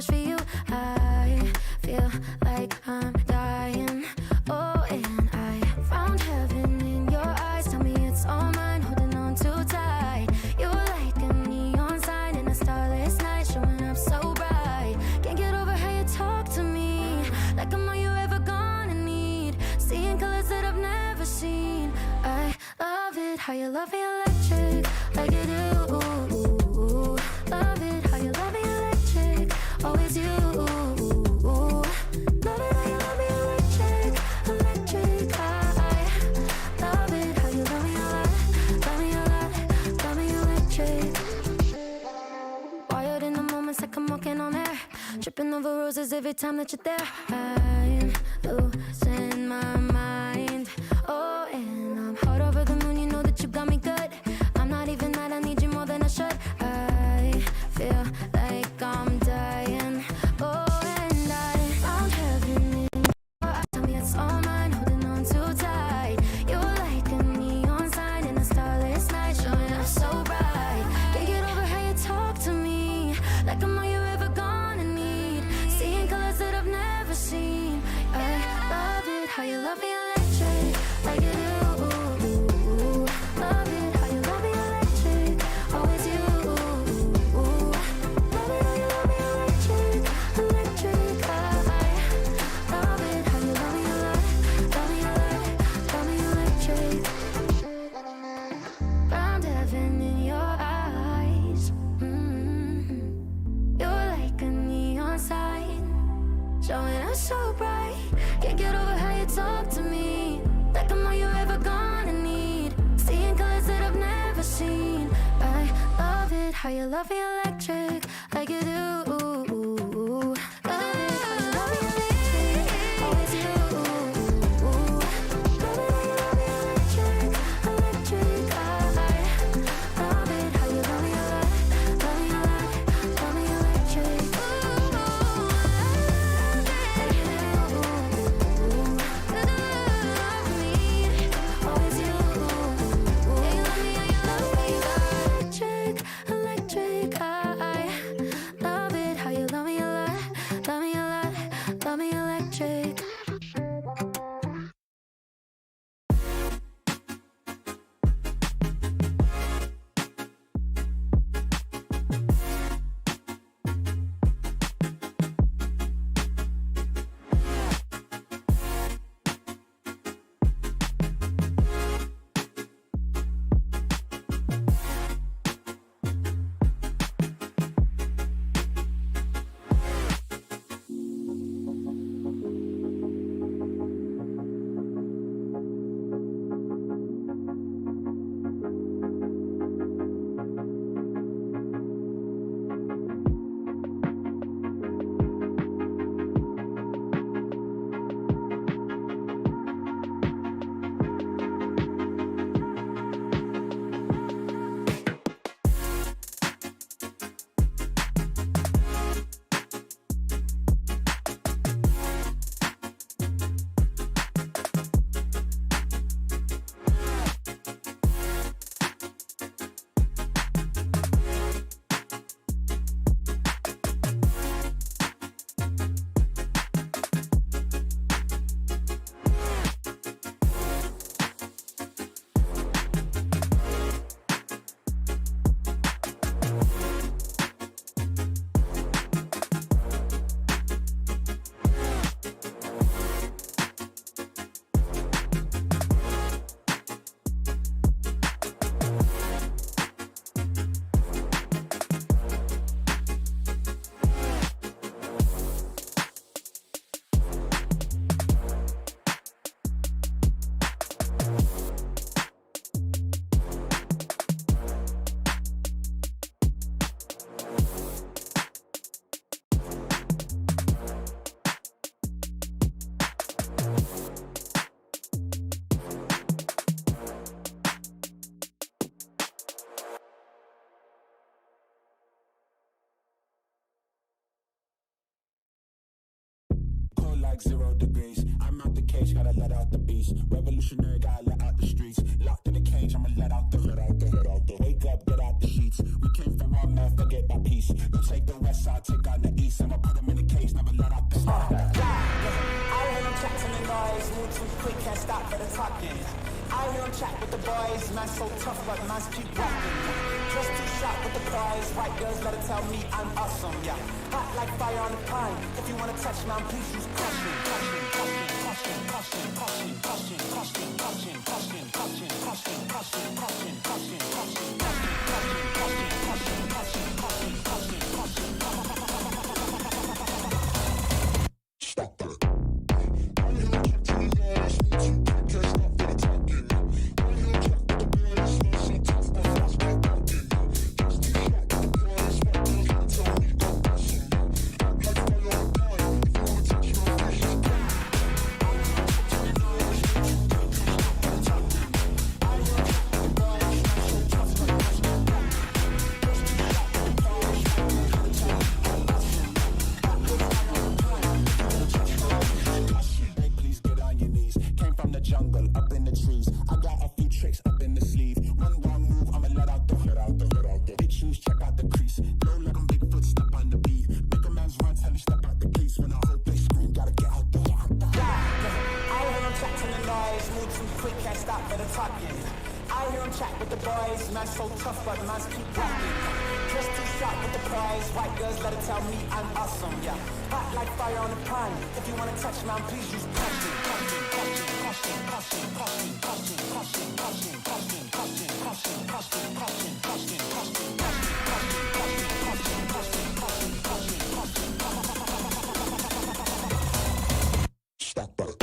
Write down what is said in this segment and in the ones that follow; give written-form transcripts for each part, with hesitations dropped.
wish for you. I feel like I'm dying. Oh, and I found heaven in your eyes. Tell me it's all mine, holding on too tight. You're like a neon sign in a starless night, showing up so bright. Can't get over how you talk to me, like I'm all you ever gonna need. Seeing colors that I've never seen. I love it how you love me electric, like you do. Love it how you love me electric, always you. Love it how you love me electric, electric. I love it how you love me a lot, love me a lot, love me electric. Wired in the moments like I'm walking on air, tripping over roses every time that you're there. I'm losing my mind. Oh, and I'm hot over the moon, you know that you got me good. I'm not even mad, I need you more than I should. I feel like I'm dying. Oh, and I found heaven in your eyes. Tell me it's all mine, holding on too tight. You're like a neon sign in a starless night, showing up so bright. Can't get over how you talk to me, like I'm all you ever gonna need. Seeing colors that I've never seen. I love it how you love me electric, like you do. Love it how you love me electric, always you. Love it how you love me electric, electric. I love it how you love me a lot, love me a lot, love me electric. Found heaven in your eyes. You're like a neon sign, showing up so bright. Can't get over how you talk to me, like I'm all you ever gonna need. Seeing colors that I've never seen. I love it how you love me electric, like you do. Love it how you love me electric, always you. Love it how you love me electric, electric. I love it how you love me a lot, love me a lot, love me electric. Electric, I love it how you love me a lot, love me a lot, love me electric. like 0 degrees. I'm out the cage, gotta let out the beast. Revolutionary, gotta let out the streets. Locked in the cage, I'ma let out the. Wake up, get out the sheets. We came from one man, forget that peace. You take the west side, take on the east. I'ma put stop for the talking. I hear him chat with the boys, man so tough, but man's keep walking. Just too sharp with the prize, white girls let her tell me I'm awesome, yeah. Hot like fire on the pine, if you wanna touch man, please use caution, caution, caution, caution, caution, caution, caution, caution, caution, caution, caution, caution, caution, caution, caution, caution, stop that.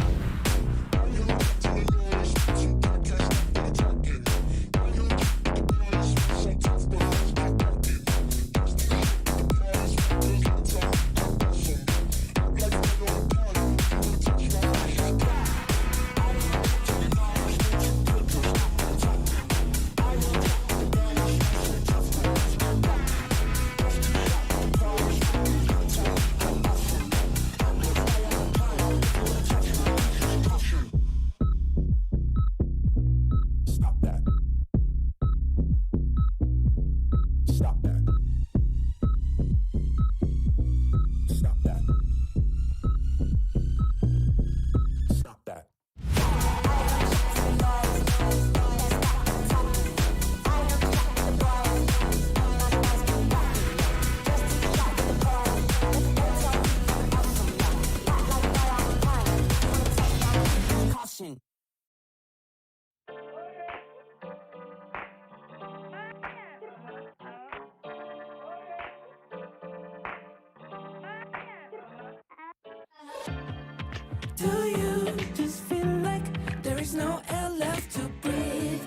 Do you just feel like there is no air left to breathe?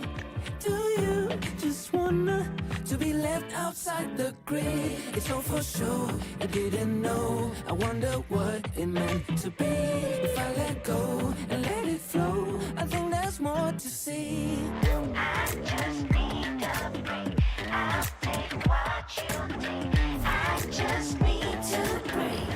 Do you just wanna to be left outside the grid? It's all for sure, I didn't know. I wonder what it meant to be. If I let go and let it flow, I think there's more to see. I just need a break. I'll take what you take. I just need to break.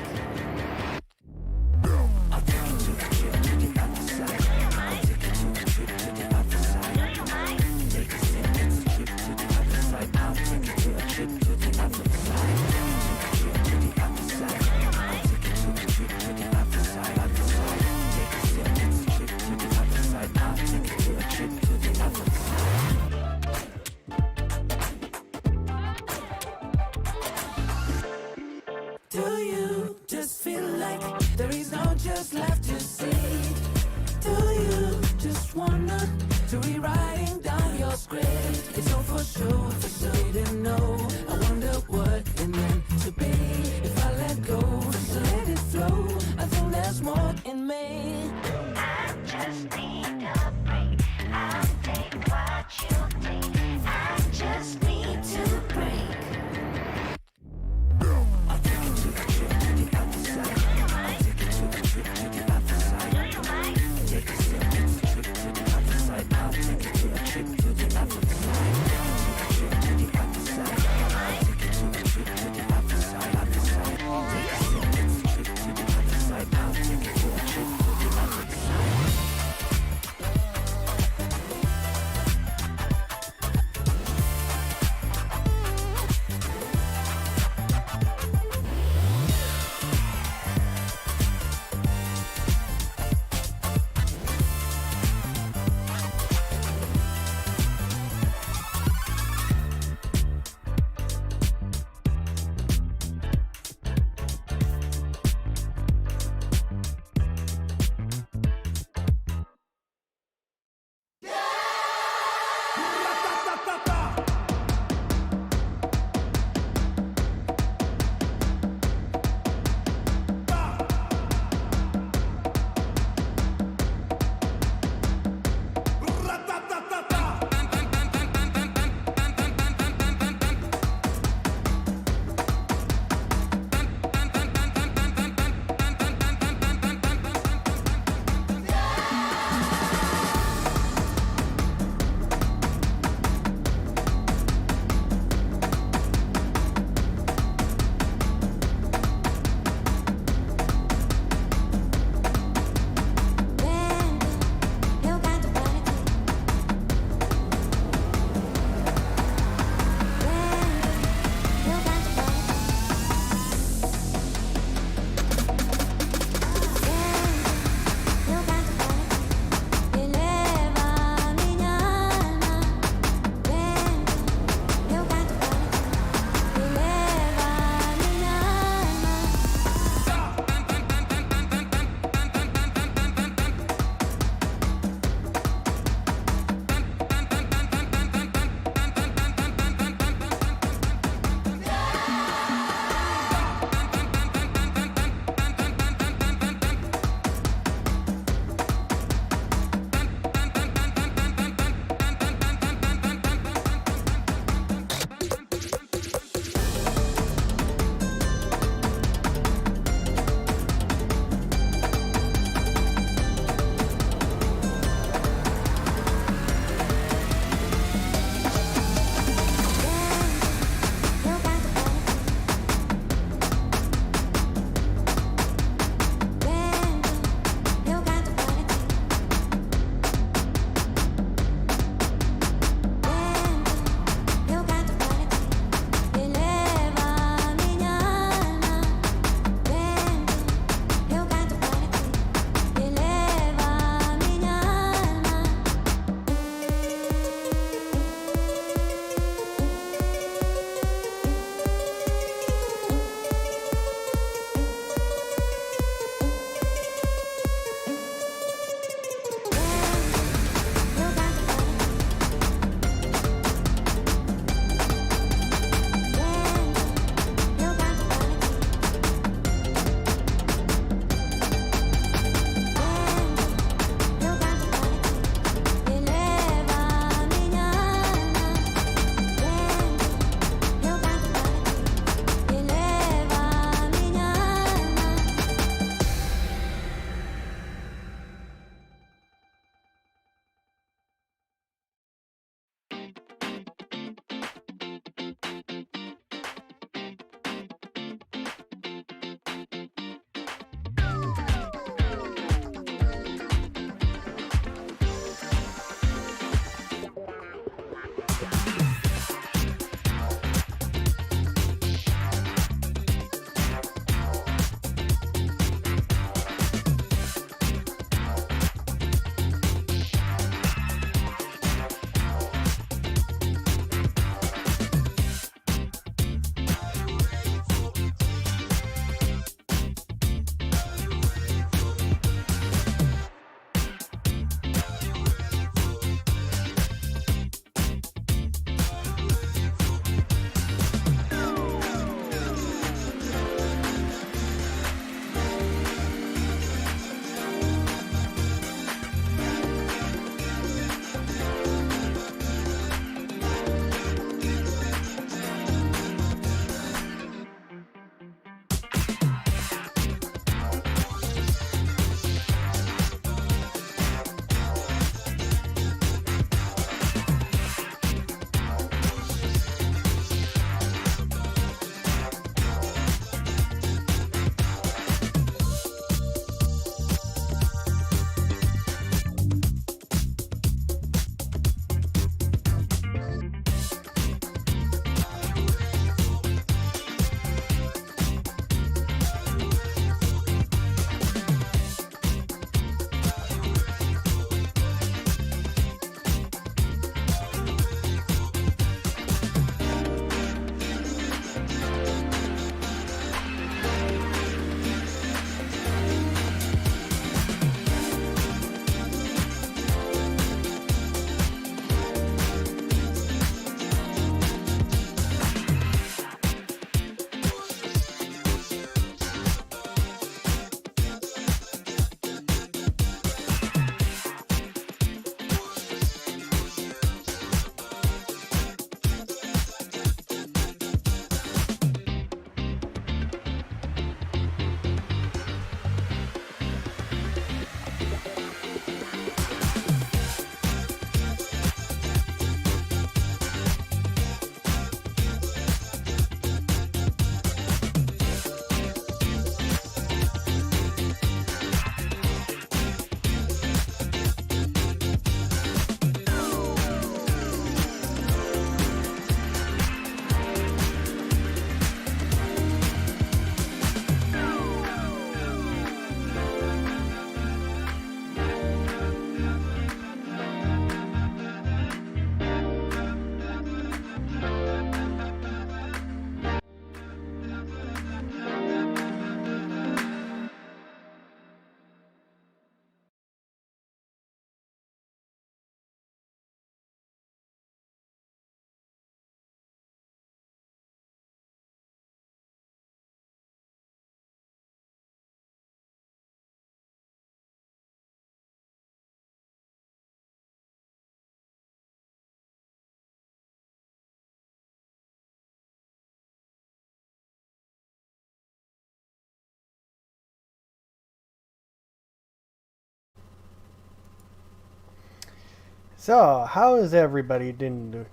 So, how is everybody doing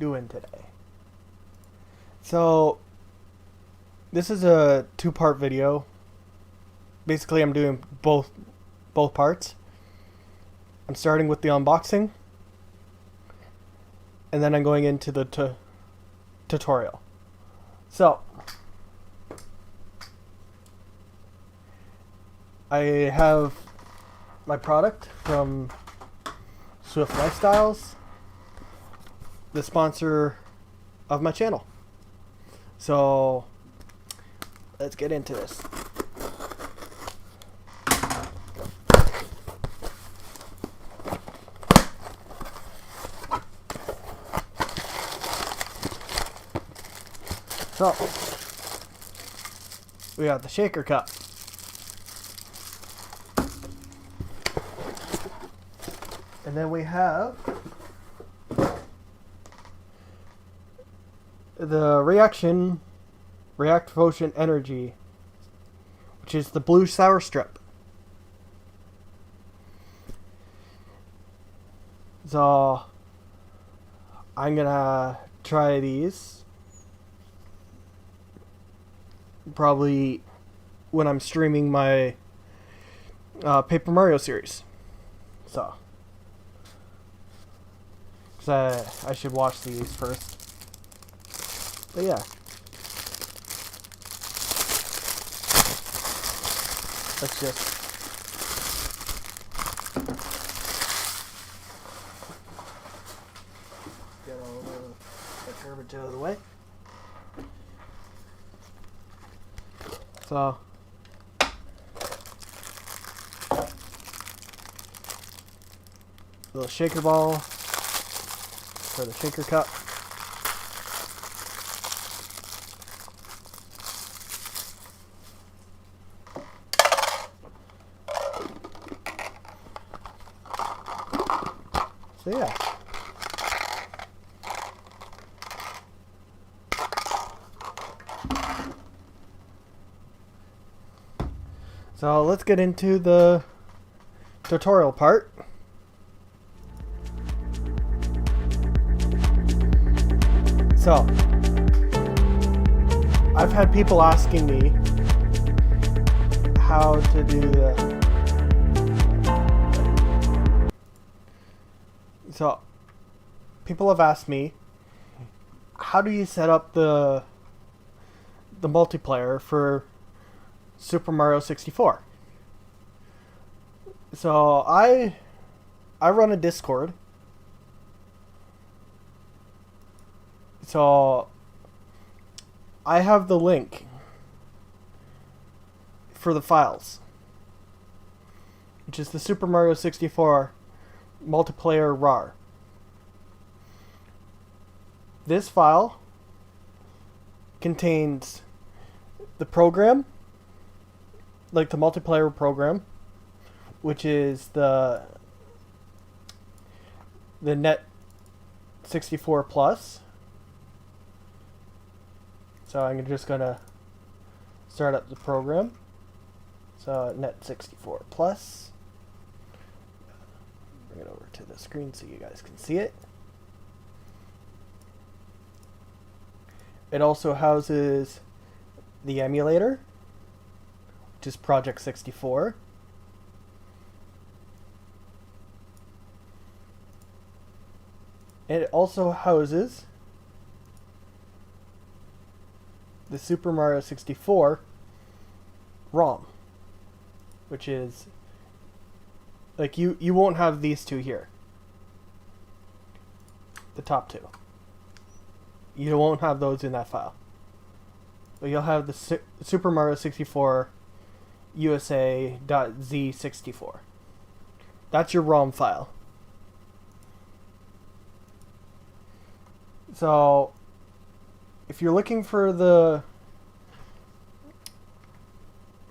today? So, this is a two-part video. Basically, I'm doing both parts. I'm starting with the unboxing, and then I'm going into the tutorial. So, I have my product from Swift Lifestyles, the sponsor of my channel. So, let's get into this. So, we got the shaker cup. And then we have the React Potion Energy, which is the blue sour strip. So, I'm gonna try these probably when I'm streaming my Paper Mario series. So, I should watch these first. But yeah. Let's just get all the garbage out of the way. So, little shaker ball for the shaker cup. So yeah. So let's get into the tutorial part. So, I've had people asking me how to do the... So, people have asked me, how do you set up the multiplayer for Super Mario 64? So, I run a Discord. So, I have the link for the files, which is the Super Mario 64 multiplayer RAR. This file contains the program, like the multiplayer program, which is the Net 64 Plus. So I'm just gonna start up the program. So Net 64 Plus. Bring it over to the screen so you guys can see it. It also houses the emulator, which is Project 64. It also houses the Super Mario 64 ROM, which is like you won't have these two here. The top two. You won't have those in that file. But you'll have the Super Mario 64 USA.z64. That's your ROM file. So, if you're looking for the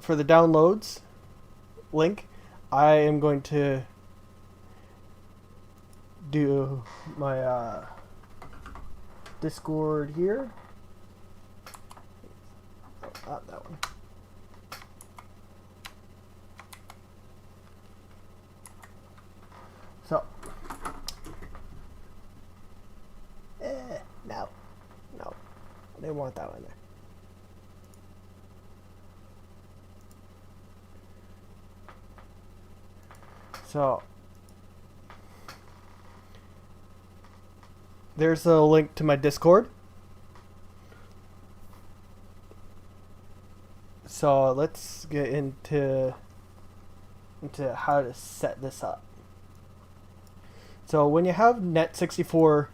downloads link, I am going to do my Discord here. Oh, not that one. So, didn't want that one there. So there's a link to my Discord. So let's get into how to set this up. So when you have Net64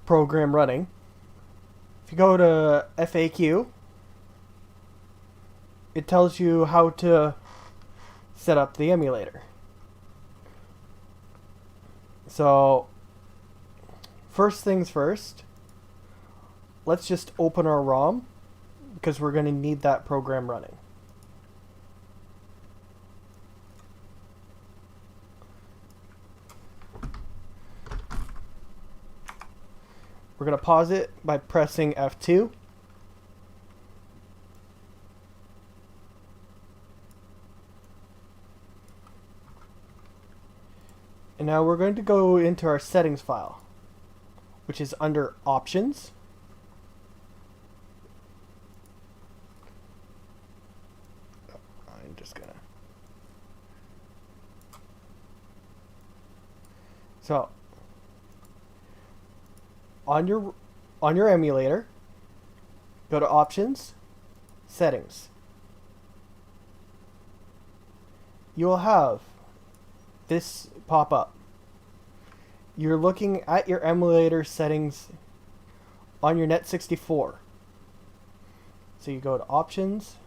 program running, if you go to FAQ, it tells you how to set up the emulator. So first things first, let's just open our ROM because we're going to need that program running. We're going to pause it by pressing F2. And now we're going to go into our settings file, which is under Options. I'm just gonna. So on your emulator, go to Options, Settings. You will have this pop up. You're looking at your emulator settings on your Net64. So you go to Options,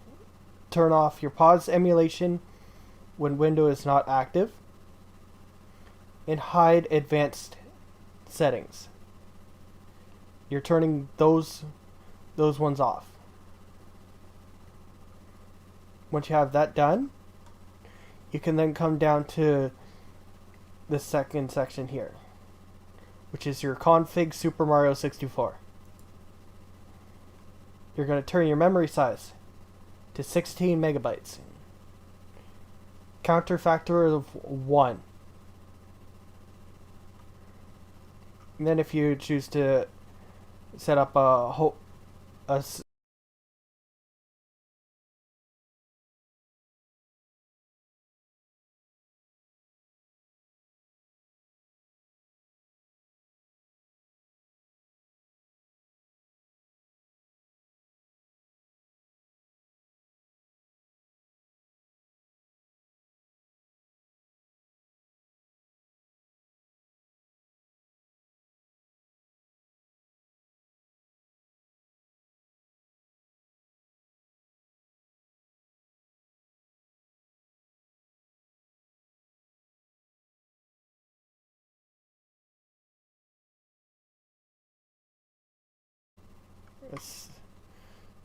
turn off your pause emulation when Windows is not active, and hide advanced settings. You're turning those ones off. Once you have that done, you can then come down to the second section here, which is your config Super Mario 64. You're going to turn your memory size to 16 megabytes. Counter factor of 1. And then if you choose to set up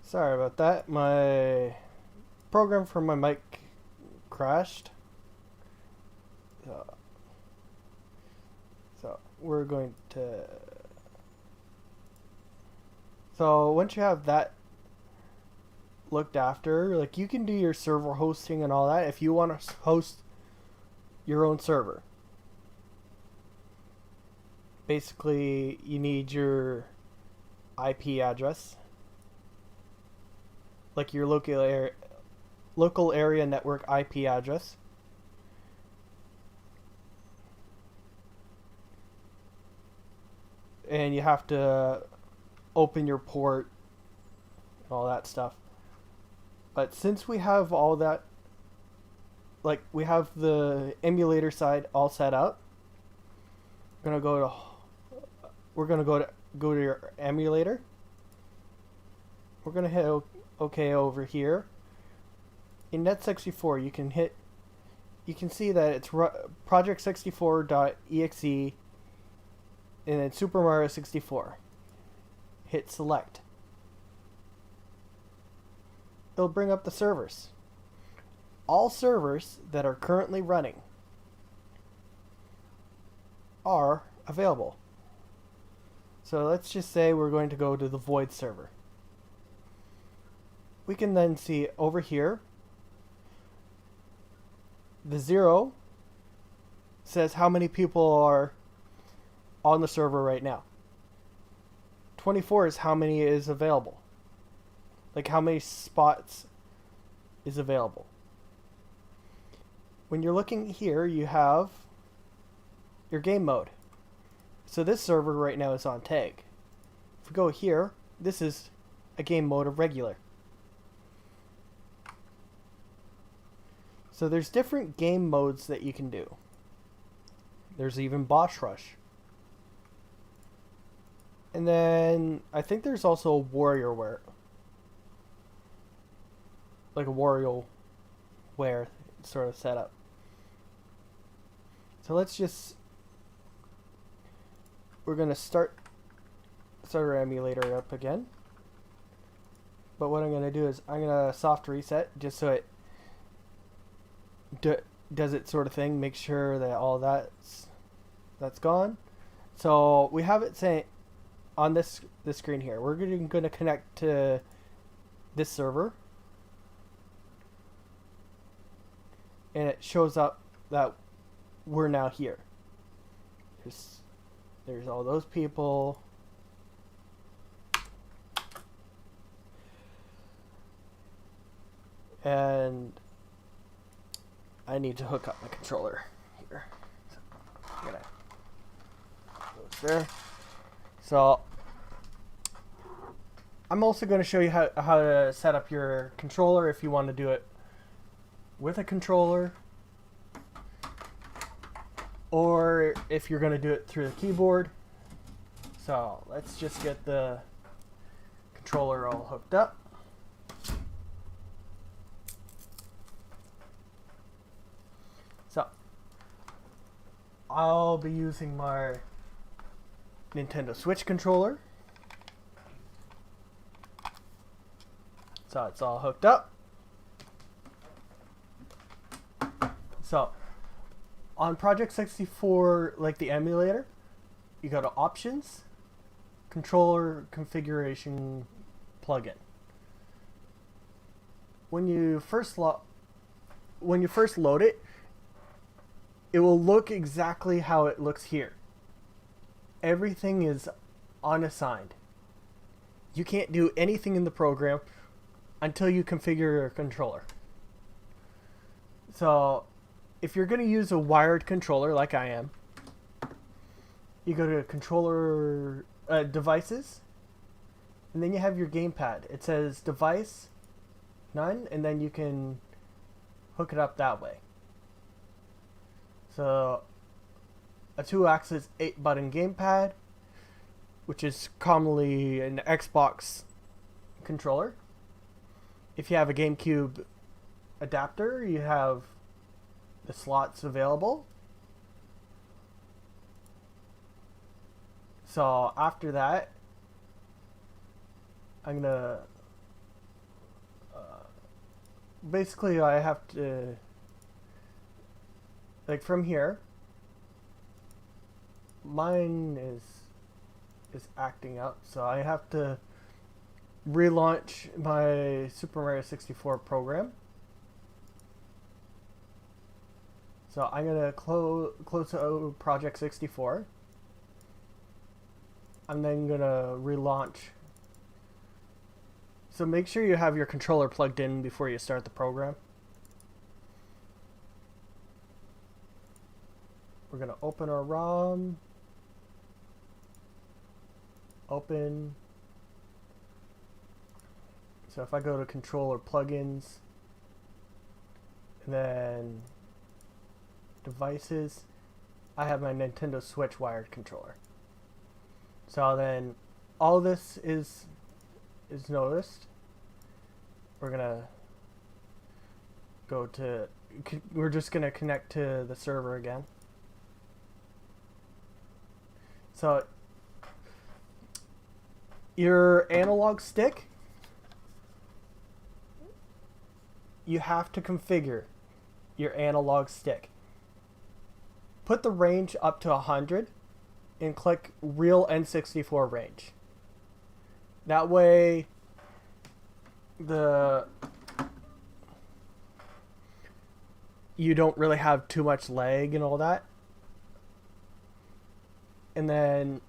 sorry about that. My program for my mic crashed. So we're going to. So once you have that looked after, like, you can do your server hosting and all that if you want to host your own server. Basically, you need your IP address, like your local area network IP address. And you have to open your port and all that stuff. But since we have all that, like, we have the emulator side all set up, we're gonna go to your emulator. We're gonna hit OK over here. In Net64, you can see that it's project64.exe and then Super Mario 64. Hit select. It'll bring up the servers. All servers that are currently running are available. So let's just say we're going to go to the void server. We can then see over here, the 0 says how many people are on the server right now. 24 is how many is available. Like how many spots is available. When you're looking here, you have your game mode. So this server right now is on tag. If we go here, this is a game mode of regular. So there's different game modes that you can do. There's even boss rush. And then I think there's also a warrior wear. Like a warrior wear sort of setup. So let's just, we're gonna start our emulator up again. But what I'm gonna do is I'm gonna soft reset just so it does it sort of thing. Make sure that all that's gone. So we have it saying on this screen here. We're gonna connect to this server, and it shows up that we're now here. There's all those people. And I need to hook up my controller here. So I'm gonna go there. So I'm also going to show you how to set up your controller if you want to do it with a controller, or if you're going to do it through the keyboard. So let's just get the controller all hooked up. So I'll be using my Nintendo Switch controller. So it's all hooked up. So on Project 64, like the emulator, you go to Options, Controller Configuration Plugin. When you first load it, it will look exactly how it looks here. Everything is unassigned. You can't do anything in the program until you configure your controller. So if you're going to use a wired controller like I am, you go to controller devices, and then you have your gamepad. It says device none, and then you can hook it up that way. So a 2-axis 8-button gamepad, which is commonly an Xbox controller. If you have a GameCube adapter, you have the slots available. So after that, I'm gonna basically I have to, like, from here, mine is acting up, so I have to relaunch my Super Mario 64 program. So I'm gonna close out Project 64. I'm then gonna relaunch. So make sure you have your controller plugged in before you start the program. We're gonna open our ROM. Open. So if I go to controller plugins, and then devices, I have my Nintendo Switch wired controller. So then all this is noticed. We're gonna go to, we're just gonna connect to the server again. So your analog stick, you have to configure your analog stick. Put the range up to 100 and click Real N64 range. That way you don't really have too much lag and all that. And then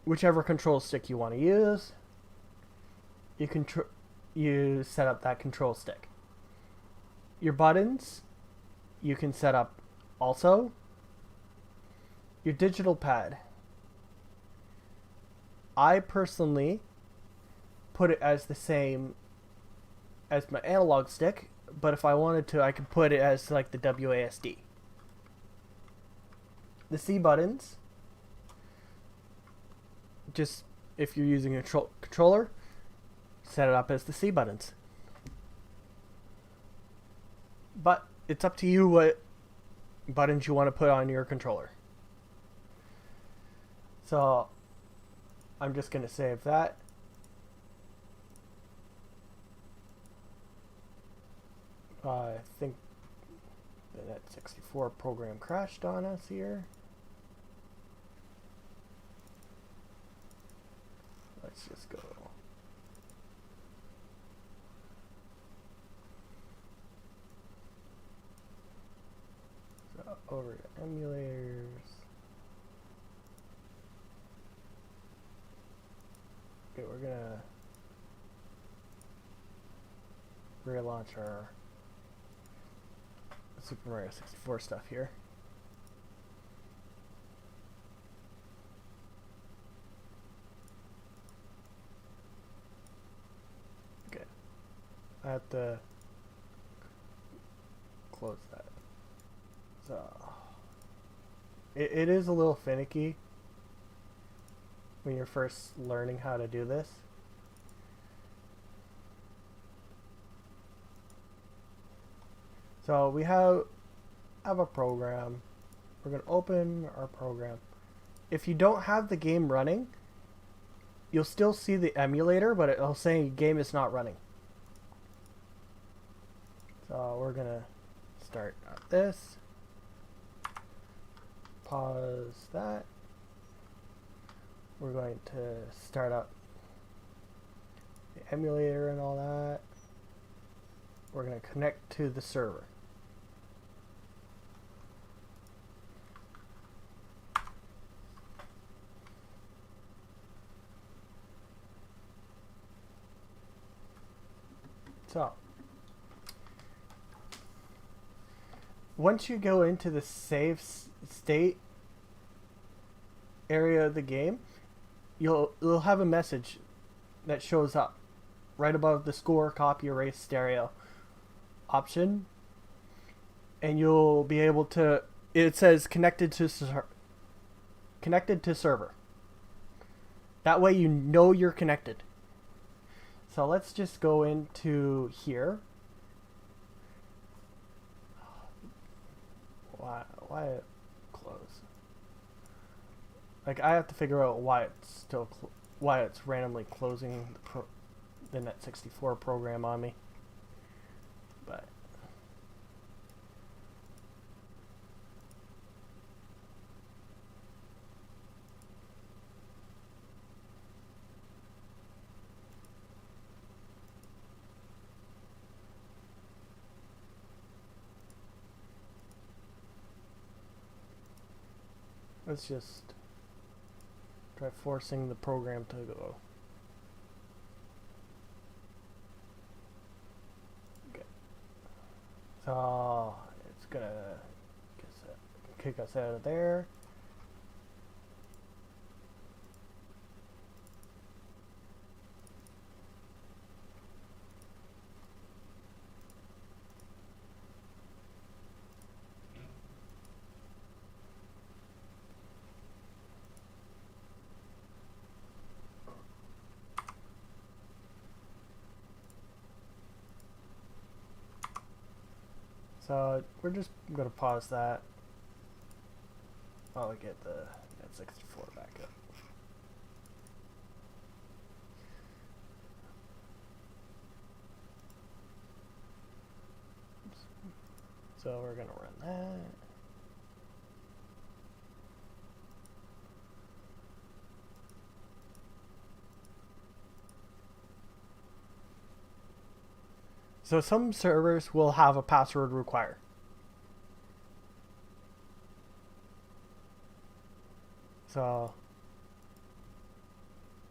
whichever control stick you want to use, you set up that control stick. Your buttons, you can set up also. Your digital pad, I personally put it as the same as my analog stick, but if I wanted to, I could put it as like the WASD. The C buttons, just if you're using a controller, set it up as the C buttons. But it's up to you what buttons you want to put on your controller. So I'm just going to save that. I think that 64 program crashed on us here. Let's just go. So over to emulators. Okay, we're gonna relaunch our Super Mario 64 stuff here. Okay, I have to close that. So it is a little finicky when you're first learning how to do this. So we have a program. We're going to open our program. If you don't have the game running, you'll still see the emulator, but it'll say game is not running. So we're going to start this. Pause that. We're going to start up the emulator and all that. We're going to connect to the server. So, once you go into the save state area of the game, you'll have a message that shows up right above the score, copy, erase, stereo option, and you'll be able to. It says connected to server. That way you know you're connected. So let's just go into here. Why it close? Like I have to figure out why it's still why it's randomly closing the Net64 program on me. But let's just try forcing the program to go. Okay. So it's gonna kick us out of there. So we're just gonna pause that while we get the Net64 back up. Oops. So we're gonna run that. So some servers will have a password required. So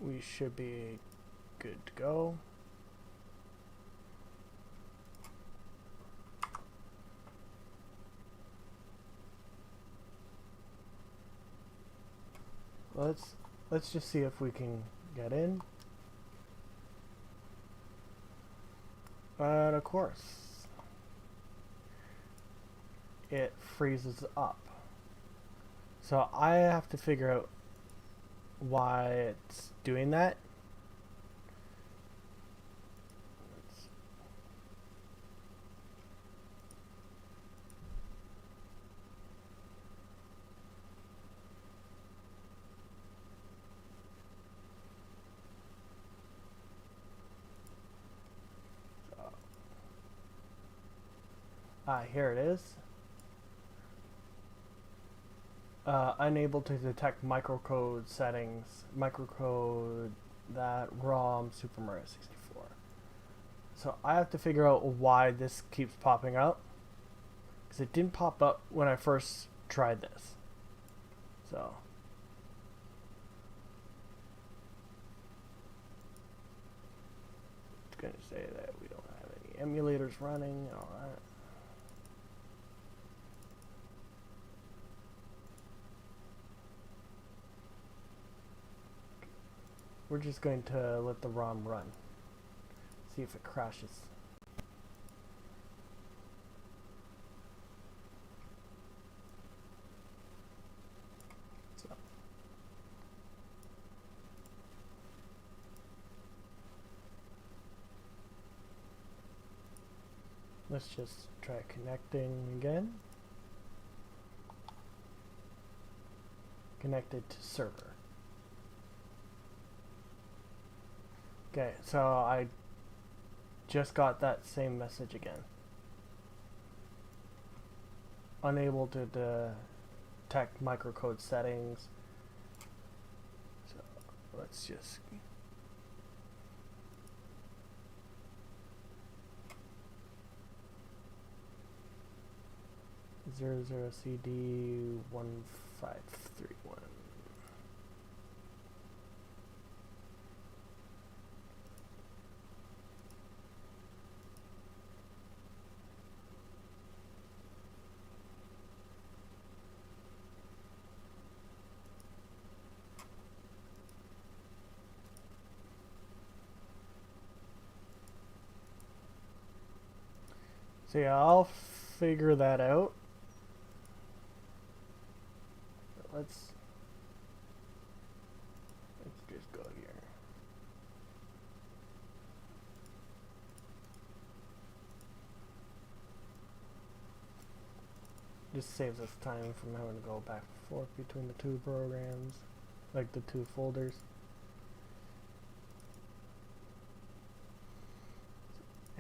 we should be good to go. Let's just see if we can get in. But of course, it freezes up. So I have to figure out why it's doing that. Here it is. Unable to detect microcode settings. Microcode that ROM Super Mario 64. So I have to figure out why this keeps popping up, because it didn't pop up when I first tried this. So it's going to say that we don't have any emulators running and all that. We're just going to let the ROM run. See if it crashes. So. Let's just try connecting again. Connected to server. Okay, so I just got that same message again. Unable to detect microcode settings. So let's just CD1531. So yeah, I'll figure that out. Let's just go here. Just saves us time from having to go back and forth between the two programs, like the two folders.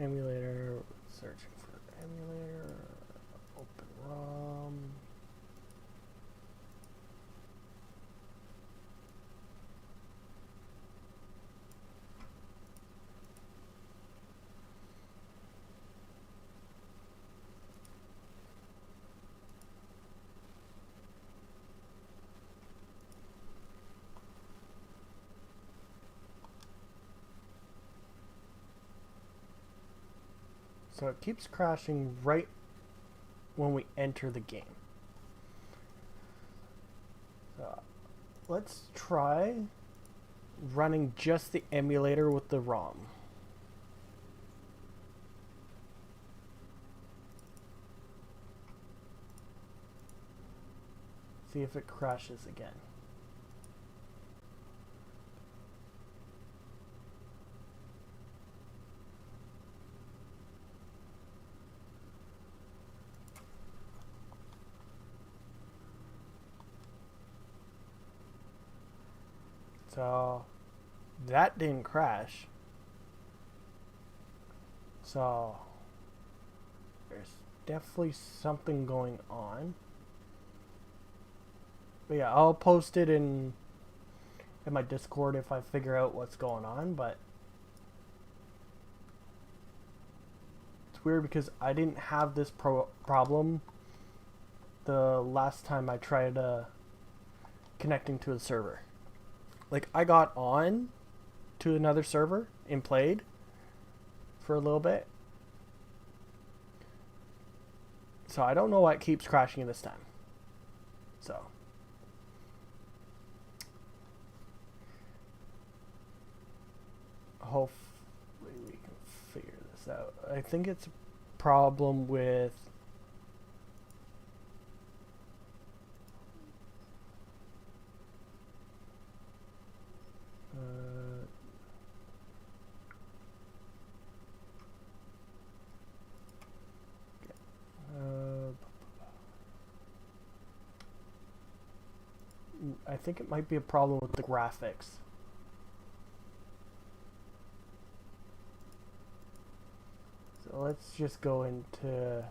Emulator, searching for emulator, open ROM. So it keeps crashing right when we enter the game. So let's try running just the emulator with the ROM. See if it crashes again. So that didn't crash. So there's definitely something going on. But yeah, I'll post it in my Discord if I figure out what's going on, but it's weird because I didn't have this problem the last time I tried connecting to a server. like I got on to another server and played for a little bit. So I don't know why it keeps crashing this time. So hopefully we can figure this out. I think it's a problem with I think it might be a problem with the graphics. So let's just go into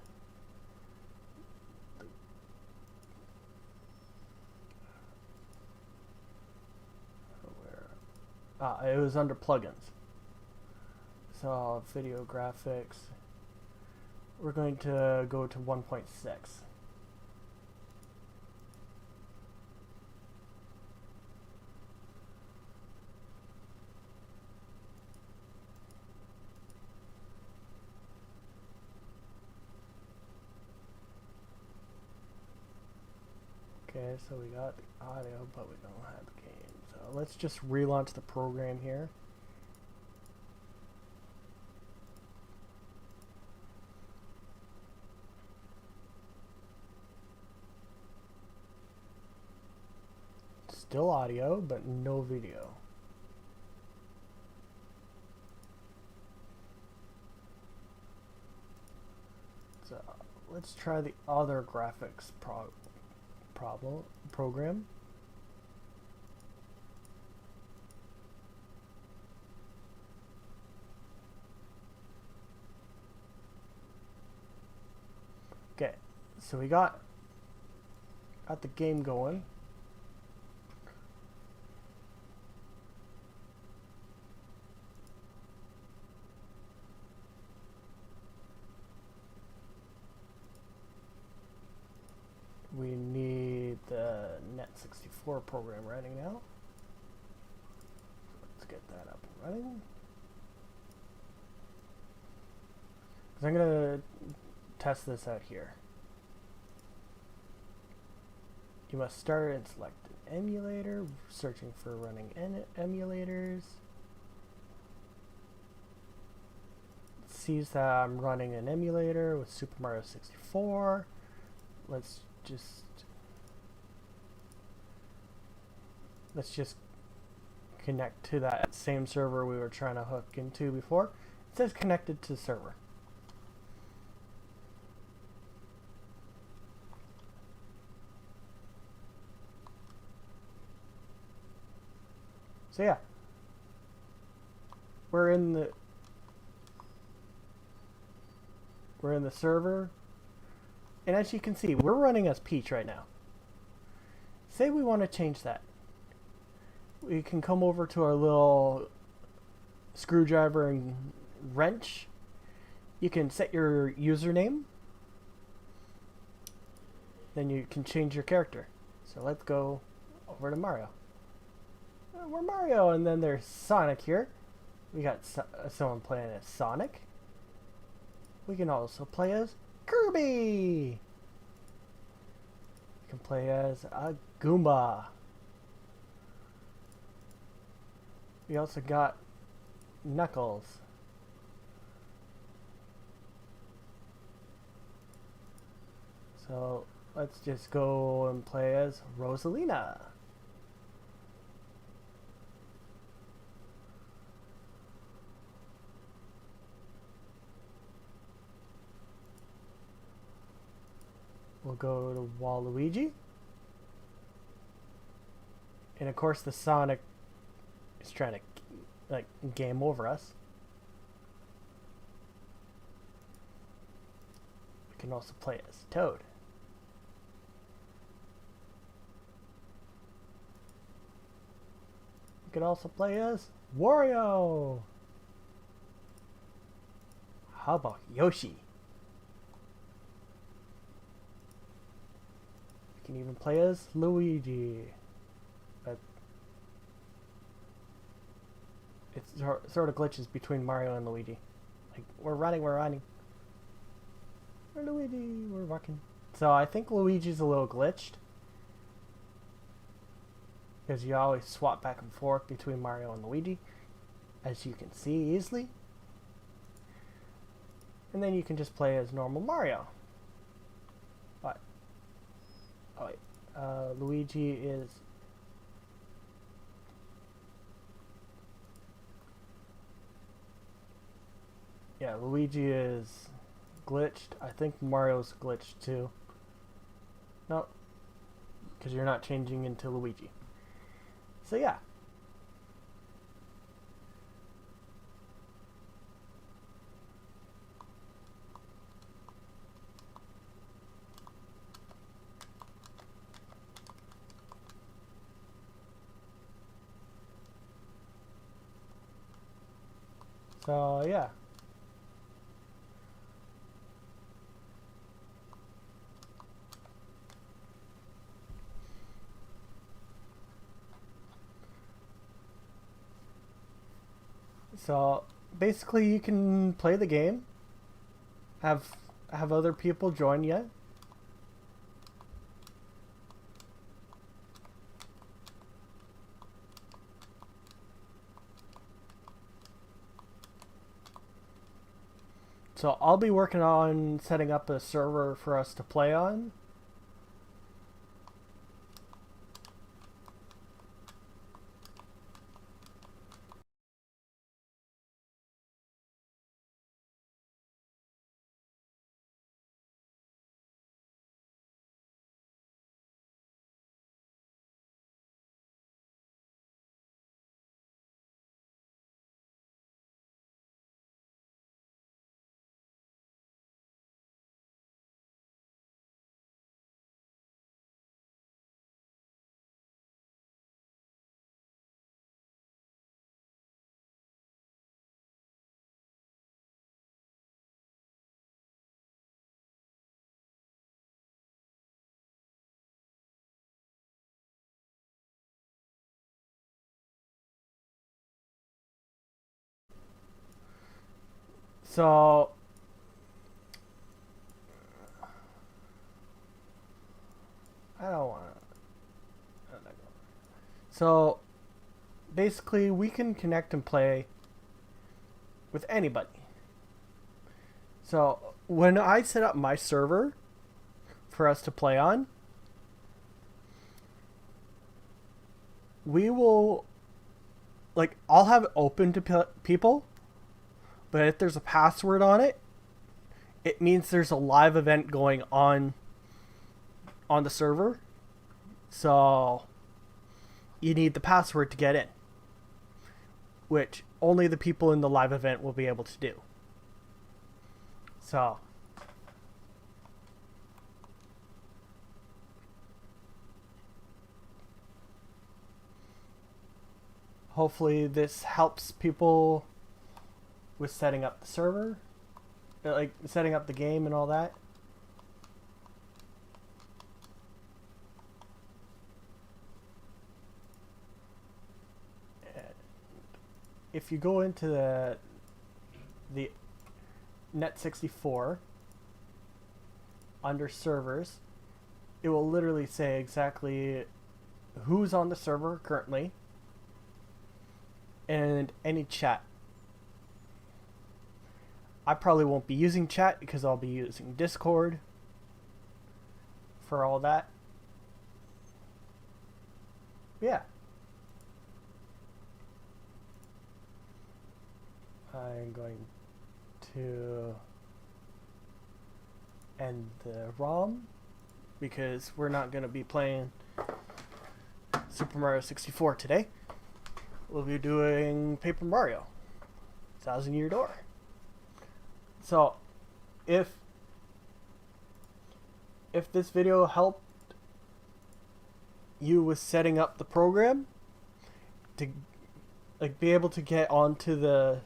it was under plugins. So video graphics. We're going to go to 1.6. Okay, so we got the audio, but we don't have the game. So let's just relaunch the program here. Still audio, but no video. So let's try the other graphics program. Okay, so we got the game going. We need the Net64 program running now. Let's get that up and running. Because I'm going to test this out here. You must start and select an emulator, searching for running emulators. It sees that I'm running an emulator with Super Mario 64. Let's just connect to that same server we were trying to hook into before. It says connected to server. So yeah, we're in the server. And as you can see, we're running as Peach right now. Say we want to change that. We can come over to our little screwdriver and wrench. You can set your username. Then you can change your character. So let's go over to Mario. We're Mario, and then there's Sonic here. We got someone playing as Sonic. We can also play as Kirby! You can play as a Goomba. We also got Knuckles. So let's just go and play as Rosalina. We'll go to Waluigi. And of course the Sonic is trying to like game over us. We can also play as Toad. We can also play as Wario. How about Yoshi? We can even play as Luigi. But it sort of glitches between Mario and Luigi. Like, we're running. We're Luigi, we're walking. So I think Luigi's a little glitched. Because you always swap back and forth between Mario and Luigi, as you can see easily. And then you can just play as normal Mario. But, oh wait, Luigi is... Yeah, Luigi is glitched. I think Mario's glitched too. No, because you're not changing into Luigi. So yeah. So yeah. So basically you can play the game, have other people join you. So I'll be working on setting up a server for us to play on. So I don't want to. So basically, we can connect and play with anybody. So when I set up my server for us to play on, we will, like, I'll have it open to people, but if there's a password on it, it means there's a live event going on the server. So you need the password to get in, which only the people in the live event will be able to do. So hopefully this helps people with setting up the server, like setting up the game and all that. If you go into the Net64 under servers, it will literally say exactly who's on the server currently and any chat. I probably won't be using chat because I'll be using Discord for all that. Yeah. I'm going to end the ROM because we're not going to be playing Super Mario 64 today. We'll be doing Paper Mario, Thousand Year Door. So, if this video helped you with setting up the program to like be able to get onto the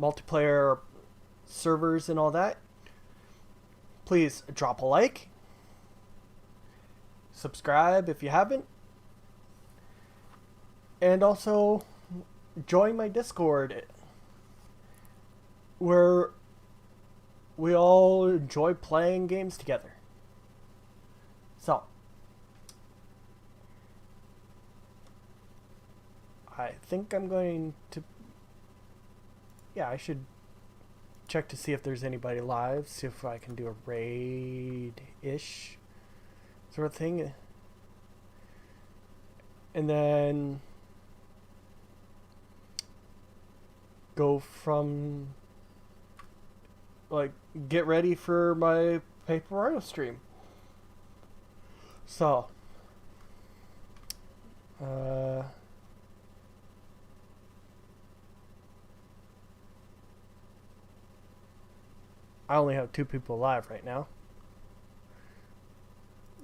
multiplayer servers and all that, please drop a like, subscribe if you haven't, and also join my Discord, where we all enjoy playing games together. So, I think I'm going to... Yeah, I should check to see if there's anybody live, see if I can do a raid-ish sort of thing. And then go from, like, get ready for my Paper Mario stream. So, I only have 2 people live right now.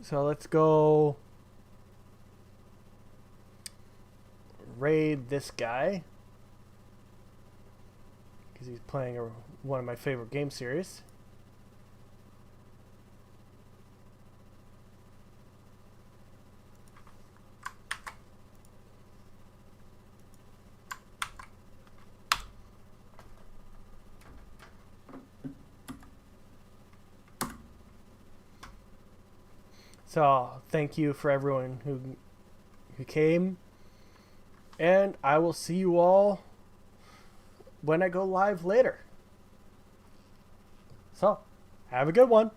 So let's go raid this guy, because he's playing one of my favorite game series. So thank you for everyone who came, and I will see you all when I go live later. So have a good one.